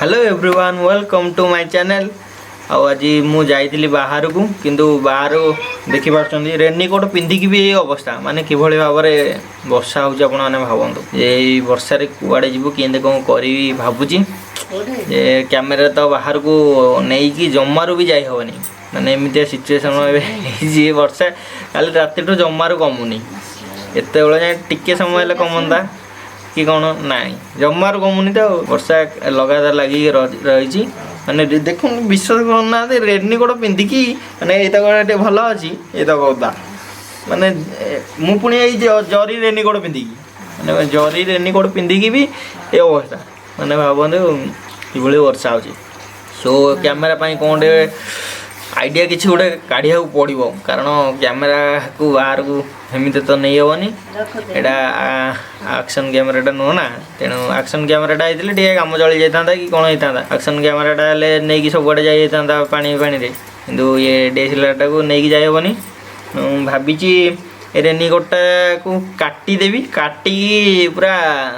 Hello everyone welcome to my channel. आज मु जाइली बाहर को किंतु बाहर देखि पार्छन्ती रेनकोट पिंधिकी भी अवस्था माने किभଳି भाबरे वर्षा होउछ आपण माने भाबंतु ए वर्षा रे कुआडे जिवु केंदे कोन करी भाबुची जे कैमरा तो बाहर को नेई की जम्मारू भी जाई होवनी माने एमितिया सिचुएशन जे वर्षा काल राति तो जम्मारू कमुनी एते बेला जाय टिके समय ले कमंदा कि कौन ना जमार कमुनी तो वर्षा लगातार लगी रही मैंने देख विश्वास करना रेनकोट पिंधिकी मैंने ये भल अच्छी ये कौदा माने मुझे जरी रेनकोट पिंधिकी मैंने जरी रेनकोट पिंधिकी भी ये अवस्था मैंने भावते कि वर्षा हो सो कैमेरा कौन आइडिया किसी गोटे काढ़िया पड़ो कारण कैमेरा को बाहर को एमती तो नहीं हेनी यहाँ एक्शन कैमेराटा नुह ना तेणु एक्शन कैमेराटा होते टे कम चली जाता कि कौन होता एक्शन कैमेराटा नहीं कि सब आड़े जाता पानी पानी किंतु ये dslr टाक नहीं जाइबनी भावी रेनकोटा को काटिदेवी काटी पूरा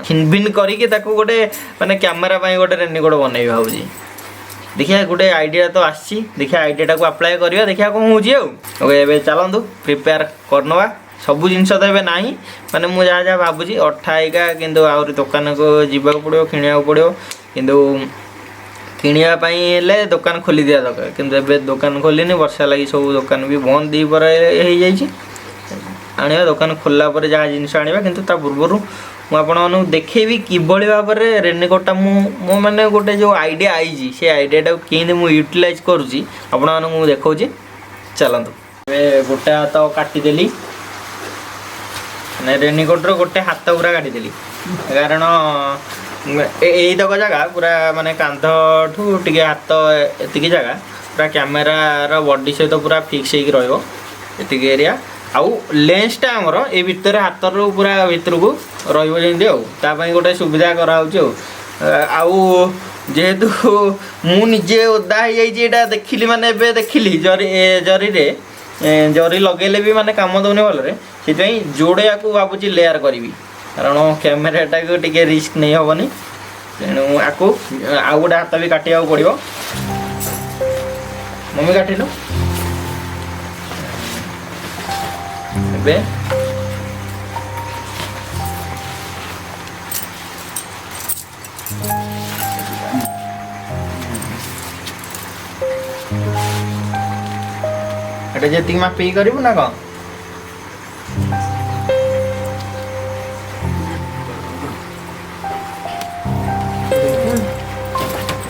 खिनभिन करके गोटे माने कैमेरा गोटे रेनकोट बनई भावी देखिए गोटे आइडिया तो आसी देखिए आइडिया को अप्लाई करिया देखिए कौन हो चलतु प्रिपेयर करनवा सबू जिन तो ये ना माने मुझे जहाँ जहाँ भावुँ अठाईका किंतु आहरी दुकान को जीवाक पड़ो किणा पड़ो किंतु किणापी दुकान खोली दिया दरकार किंतु एबे दुकान खोलनी वर्षा लगी सब दुकान भी बंद दी पर आने दुकान खोलला पर जहाँ जिनस आने किंतु ता पूर्व मुझे देखेबी किभली भाव में रेनकोटा मो मैंने गोटे जो आइडिया आई से आइडिया केंदे मु यूटिलाइज करुँची आपको देखा चलतु गोटे हाथ काटिदेली रेनकोटर गोटे हाथ पूरा काटिदेली कारण यहीतक जगह पूरा माने कांध ठू टे हाथ एतिकी जगह पूरा कैमेरार बॉडी सहित पूरा फिक्स होती एरिया आउ लेंसटा आमर ए भितर हाथ पूरा भितर को रही गोटे सुविधा कराऊ जेहेतु मुझे ओदा हो देखिली माने देखिली जरी जरी लगेले भी माने काम दौनी भल से जोड़े को भावुँ लेयर करी कारण कैमेराटा को टिके रिस्क नहीं हेनी तेणु आपको आउ गोटे हाथ भी काटा पड़ो मम्मी काटिलु एबे एटा जे तीमा पे करिवु ना को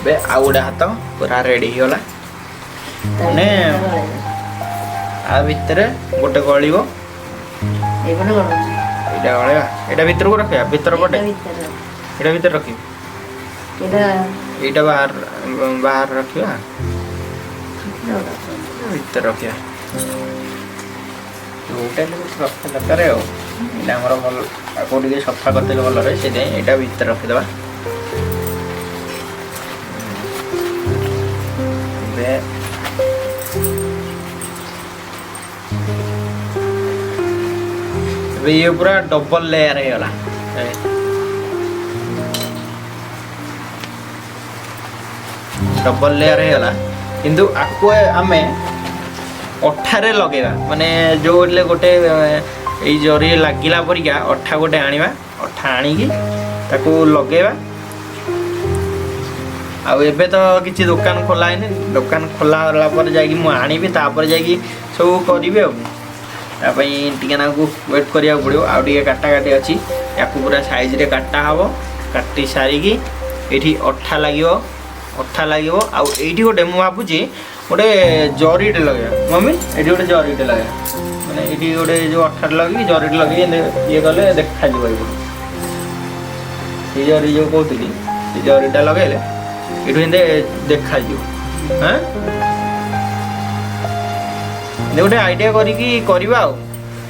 बे आउडा हाथ पूरा रेडी होला ने आ भितर गोटे गलिबो एटा गलिबा एटा भितर को रखिया भितर पटे एटा भितर रखी एटा बाहर बाहर रखिया भितर रखिया जोटा रखा दरकार आमर भल आपको टे सफा करते भल रहे से यहाँ भितर रखीदे ये पूरा डबल लेयर होगा डबल लेयर होगा किंतु आपको आमे अठारे लगेगा माने जो गोटे ये जरी लगिला परिका अठा गोटे आनिबा अठा आनिकी ताकू लगेबा आउ एबे तो किसी दुकान खोला है दुकान खोला होला पर जाकी मु आनिबी तापर जाकी सब करिवे टे ना वेट करिया पड़ो आउ टे काटा काटी अच्छी या पूरा साइज रे काटा हम काटी सारिकी ये अठा लगे आउ ये गोटे मुझे भावुँ गोटे जरीटे लगे मम्मी ये गोटे जरीटे लगे मैंने ये गोटे जो अठार लगे जरीटे लगे ये गले देखा ये जरी जो कहती जरीटा लगे ये देखा हाँ गोटे आइडिया करिकी करवा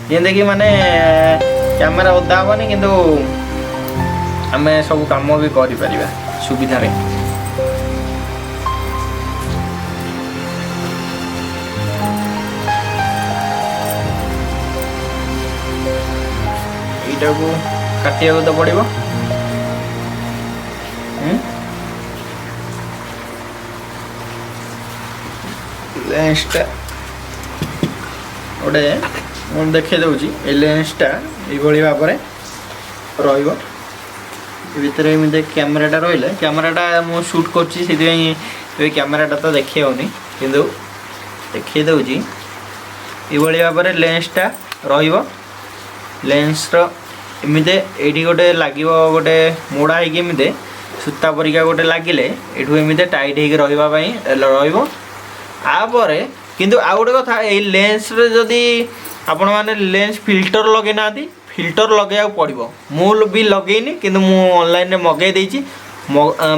कि माने कैमेरा ओदा हेनी किंतु आम सब कम भी कर सुविधा रे यहाँ को काटिया तो पड़ो ଲେନ୍ସଟା गोटे मुझे देखा दूसरी ये लेन्सटा ये भाव में भितर एमती कैमेराटा रहा कैमेराटा मु शूट कर कैमेराटा तो देखे होनी कि देखी दूसरी ये भाव में लेन्सटा रेन्सर एमती ये गोटे लगे गोटे मोड़ा होमती सूता परिका गोटे लगिले यू एमती टाइट हो रही किंतु आउ गोटे कथा ये लेंस रे जदि आपण माने लेंस फिल्टर लगे ना फिल्टर लगे पड़ो मु भी लगेनी किंतु मु ऑनलाइन रे मगे देछि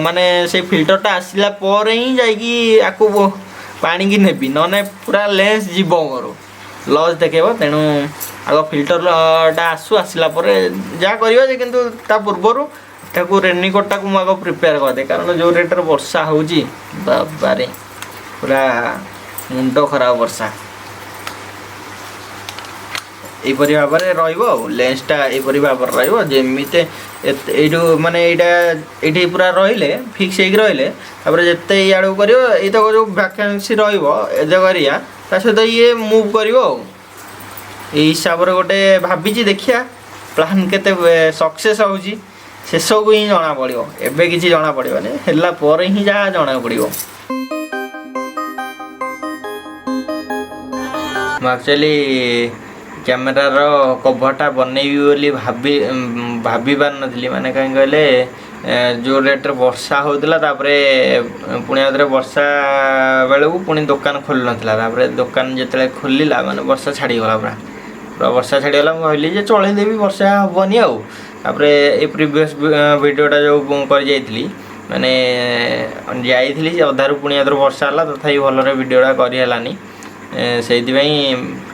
माने से फिल्टरटा आसिला पर ही जाइकी आकु पानी की नेबी नने पूरा लेंस जीवो मोर लॉस देखेबो तेणु आग फिल्टरटा आसिला पर जा करियो जे किंतु ता पूर्वरु ताकू रेनिकोटटा को मु प्रिपेयर कर दे कारण जो रेट रे वर्षा होउची बाबारे पूरा मुंड खराब वर्षा यहपरी भाव में रेन्सटा यहपरी भाव में जमी माने ये पूरा रहिले फिक्स हो रही जिते इे कर जो वैकेंसी रहा सहित ये मुव कर हिसाब से गोटे भावी देखिया प्लान के सक्सेस होची शेष को ही जना पड़ो एवं किसी जना पड़ोनी है जहाँ जना पड़ो एक्चुअली कैमेरार कभरटा बनैबी बोली भाभी पार नी माने कहीं कहले जो रेट वर्षा होता पुणी आदरे वर्षा बेलू पुणी दुकान खोल नाला दुकान जिते खोलला माने वर्षा छाड़ीगला पूरा पूरा वर्षा छाड़ीगला कहली जे चलदेवी वर्षा हेनी आउे ये प्रिवियस वीडियोटा जो कर माने जाइली अधारू पुणी आदर वर्षा है तथापि भलरे वीडियोटा करहलानी से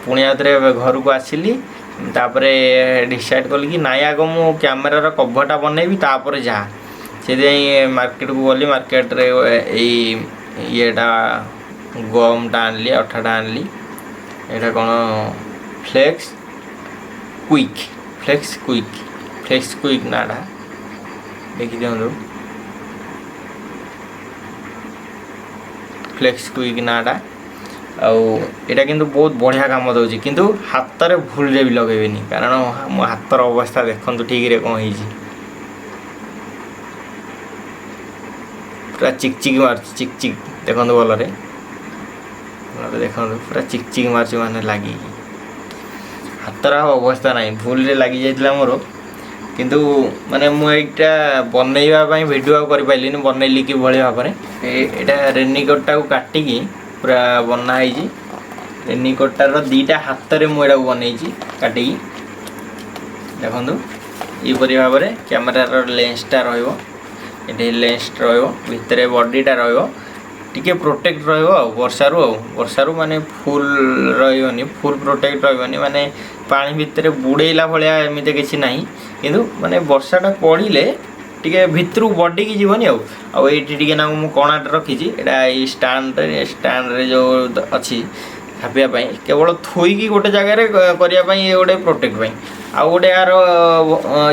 पुणी आउे घर को आसिली तापर डिसाइड कली कि नाई आग मु कैमेरार कभरटा बनैबी तापर जहाँ से मार्केट को गली मार्केट रे येटा गमटा आनली अठाटा आनली यहाँ कौन फ्लेक्स क्विक नाटा देखी दिखाँ फ्लेक्स क्विक नाटा आउटा कि बहुत बढ़िया काम दूसरी किंतु हाथ में भूल भी लगेबी कारण मो हाथर अवस्था देखु ठीक रे कौन हो पूरा चिकचिक मार चिकचिक देखो भलरे देखो पूरा चिकचिक मार्च माने लगी हाथर अवस्था ना भूल रे लगी जाइला मोर किंतु माने मुझा बनैवाई भिडियो कर पाइली बनैली कि भाव में यहाँ रेनिकोटा को काटिकी पूरा बनाई रेनिकोटार दीटा हाथ में मुझे बनई काटिकी देखु यहपरी भाव में कैमेरार लेंसटा रही लेंस भितर बडीटा रे प्रोटेक्ट वर्षारू माने फुल रही फुल प्रोटेक्ट रही माने पानी भितर बुड़ेला भाया एमती किसी ना किंतु माने वर्षाटा पड़े टिके भितर बडी की जीवनी आईटी ना मुझे कणाट रखी स्टाण्ड रे जो अच्छी खापाई केवल थोईकी गोटे जगार करने गोटे प्रोटेक्ट आउ गोटे यार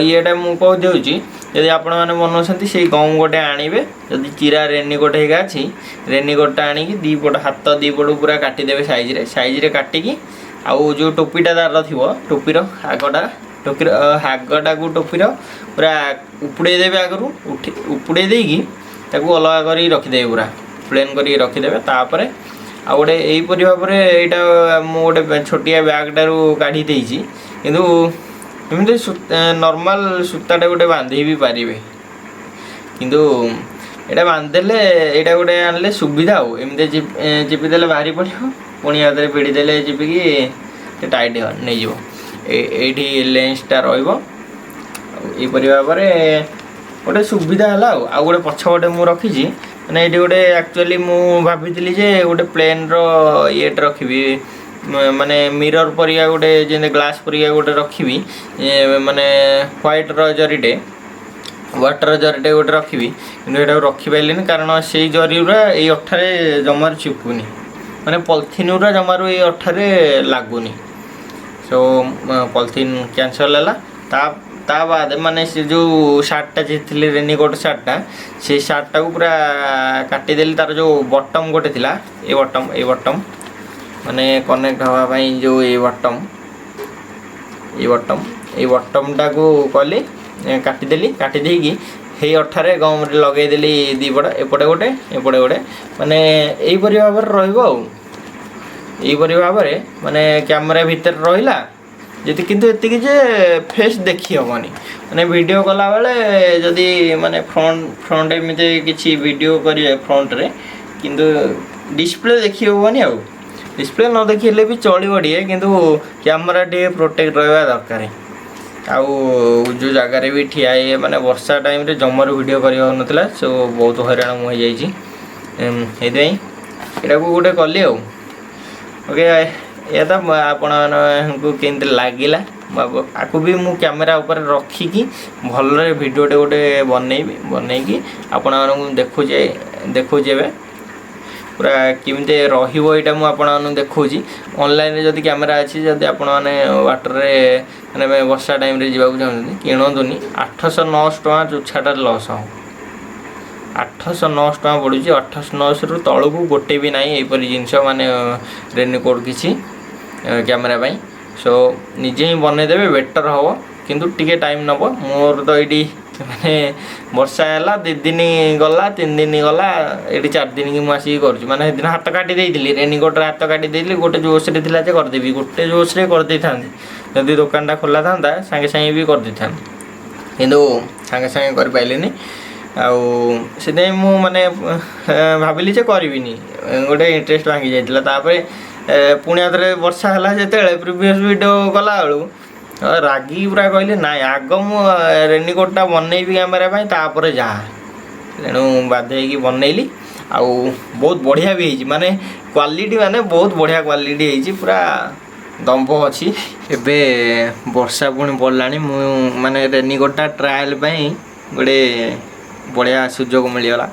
येटा मुझे जदि आपण मैंने बनाऊँ से गम गोटे आणवे जदि चिरा रेनिकोट होगा अच्छी रेनिकोटा आणिकी दीपट हाथ दीपट पूरा काटिदेवे साइज काटिकी आउ जो टोपीटा तार थी टोपीर आगटा टोपीर हागटा को टोपीर पूरा उपुड़े देवे आगु उपुड़े देकी अलग कर रखिदे पूरा प्लेन कर रखिदे तापर आ गोटे यहीपरी भाव में यहाँ मुझे छोटिया बैगटारू काढ़ी किंतु एमती नॉर्मल सूताटा गोटे बांधे भी पारे किंतु यहाँ बांधदेले यहाँ गोटे आनले सुविधा एमती चिपिदेले बाहरी पड़ो पुणी हाथ में भिड़देले चिपिकी टाइट नहीं ये लेंसटा रहीपरी भाव में गोटे सुविधा है आउ गोटे पछपटे मुझे रखी मैंने ये गोटे एक्चुअली मुझे भाभी जे गोटे प्लेन ये रखी माने मिरर परिया गोटे जे ग्लास परिया गोटे रखी माने व्हाइट जरीटे वाटर जरीटे गोटे रखी कि रखिपारे कारण से जरीरा ये अठारे जमार चिपुनी माने पॉलिथिन गुरा जमार ये अठारे लगुनि सो पॉलिथिन कैंसल है ता बाद माने से जो शार्टटा जी रेनिकोट शार्टटा से शार्टटा को पूरा काटिदेली तार जो बटम गोटे थिला ए बटम माने कनेक्ट हवा पाई जो ये बटम टा को कली काटिदेली काटिदेकी हे अठारे गम लगेदेली दीपट एपटे गोटे माने यहीपरि भाव यहीपरि भाव माने कैमरा भितर रहिला जदि किंतु एतिक जे फेस देखी हेनी माने वीडियो कला बेले जदि माने फ्रंट एमती किसी वीडियो करिए फ्रंट रे किंतु डिस्प्ले देखी हेनी आउ डिस्प्ले न देखिले भी चलिबो टिके किंतु कैमरा टे प्रोटेक्ट रहबा दरकार आउ जो जगार भी ठिया है माने वर्षा टाइम रे जमर वीडियो करियो नतला सो बहुत हैरान मु जाई छी एदे एटा को गोटे कली आउ ओके या तो आपण को केंद्र लागिला आकु भी मु कैमरा ऊपर रखी की भल रे वीडियो टे गोटे बनै की आपण देखु जेबे पूरा किमते रहिबो एटा मु आपण देखु छी ऑनलाइन रे जदी कैमरा अछि जदी आपण माने वाटर रे माने वर्षा टाइम रे जीवा चाहते किणुनी 890 टका चुछाटा लस 890 टका पड़ुची 890 रु तलू को गोटे भी नहीं एपरी जिनस माने रेनकोट किसी कैमरा पाई सो निजे ही बने देबे बेटर हबो किंतु टिके टाइम नबो मोर तो एडी माने वर्षा हैला 2 दिन गला 3 दिन गला एडी 4 दिन की मासी करछु माने दिन हाथ काटी देइतिली रेनकोट रे हाथ काटी देइतिली गोटे जोश रे थिला जे कर देबी गोटे जोश रे कर देथांती जदी दुकान टा खोला थांदा संगे संगे भी कर देथांती किंतु संगे संगे कर पाइलेनी आउ से मु माने भाबिली जे करबिनी गोटे इंटरेस्ट भांगी जाइतिला तापरे पुणी आदरे वर्षा हैला जेतेले प्रीवियस वीडियो कला बेलू रागी पूरा कहले ना आग मु रेनकोटा बनैबी कैमरा पाई तापर जा तेणु बाध्य की बनैली आउ बहुत बढ़िया भी है माने क्वालिटी माने बहुत बढ़िया क्वालिटी है पूरा दम्भ अच्छी एबे वर्षा पुणी पड़लानी मु माने रेनकोटा ट्रायल पाई गोटे बढ़िया सुजोग मिलगला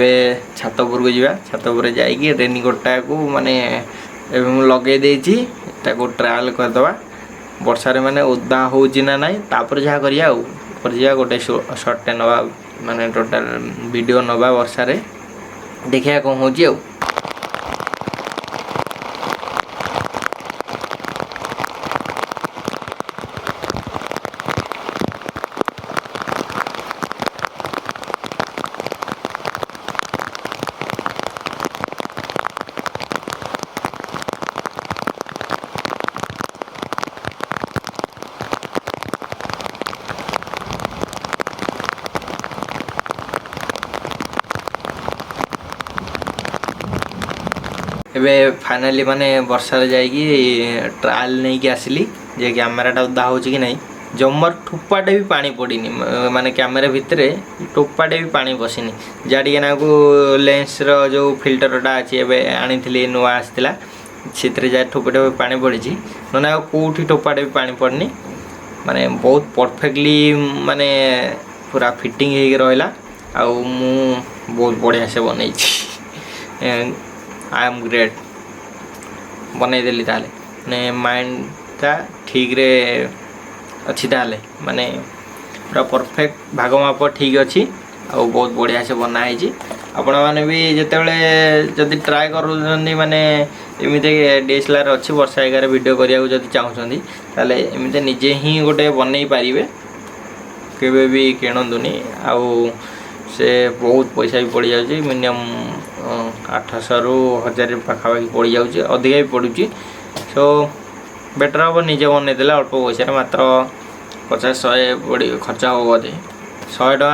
ए छात उपर को जावा छात उपर जाइए रेनकोटा को माने लगे देछि ताको ट्रायल करदवा वर्षा रे माने ओदा होउची ना नाही तापर जा करिया गोटे शॉर्ट नवा माने टोटल वीडियो नवा वर्षा रे देखिया कोन होची आ एबे फाइनली माने वर्षा रे जाई ट्रायल नहीं कि आसली जे कैमराटा उदा हो कि नहीं जमर ठोपाटे भी पानी पड़नी माने कैमरा भितर टोपाटे भी पानी पशिनी जाटी ना को लेंस रो जो फिल्टरटा अच्छी एवं आनी नुआ आसला से जा ठोपाटे पानी पड़ी ना कौटी टोपाटे भी पानी पड़नी माने बहुत परफेक्टली माने पूरा फिटिंग हो रहा आउ मु बहुत बढ़िया से बनई आई एम ग्रेट बनईदेली ताले ने माइंडटा ठीक रे अच्छी ताले माने पूरा परफेक्ट भाग माप ठीक अच्छी आ बहुत बढ़िया से बनाई आपण मैंने भी जितेबाला जदि ट्राए कर माने एमती dslr अच्छी वर्षा एगार वीडियो करिया जदि चाहूँगी ताले एमती निजे ही गोटे बनई पारे केबे भी किणुनी आउ से बहुत पैसा भी पड़ जाऊँगी मिनिमम 800 रु 1000 पाखापाखि पड़ जाऊँगी अधिका भी पड़ुची सो बेटर हम निजे बनईदे अल्प पैसा मात्र 50-100 पड़ी खर्च हम बोधे 100 टका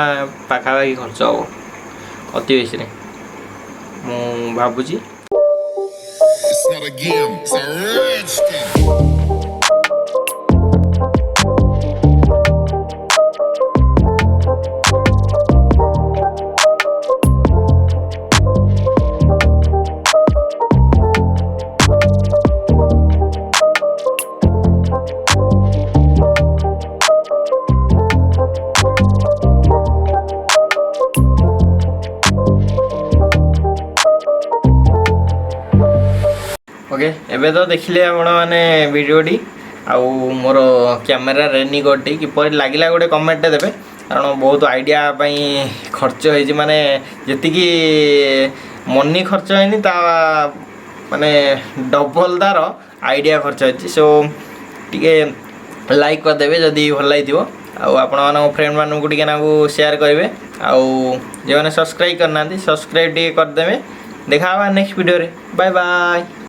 पाखापाखि खर्च हम अति बेसी मु भावुची ओके एबे तो देखिले आपण माने वीडियोटी आउ मोर कैमेरा रेनकोटी किपर लागिला गोटे कमेंट देबे कारण बहुत आइडिया पई खर्च होई माने जति की मनी खर्च हैनी ता माने डबल तार आइडिया खर्च अच्छी सो टे लाइक करदेवे जदि भल लगे आपण फ्रेंड मानू टे शेयर करेंगे आउ जो मैंने सब्सक्राइब करना सब्सक्राइब टे करदे देखा नेक्स्ट वीडियो रे बाय बाय।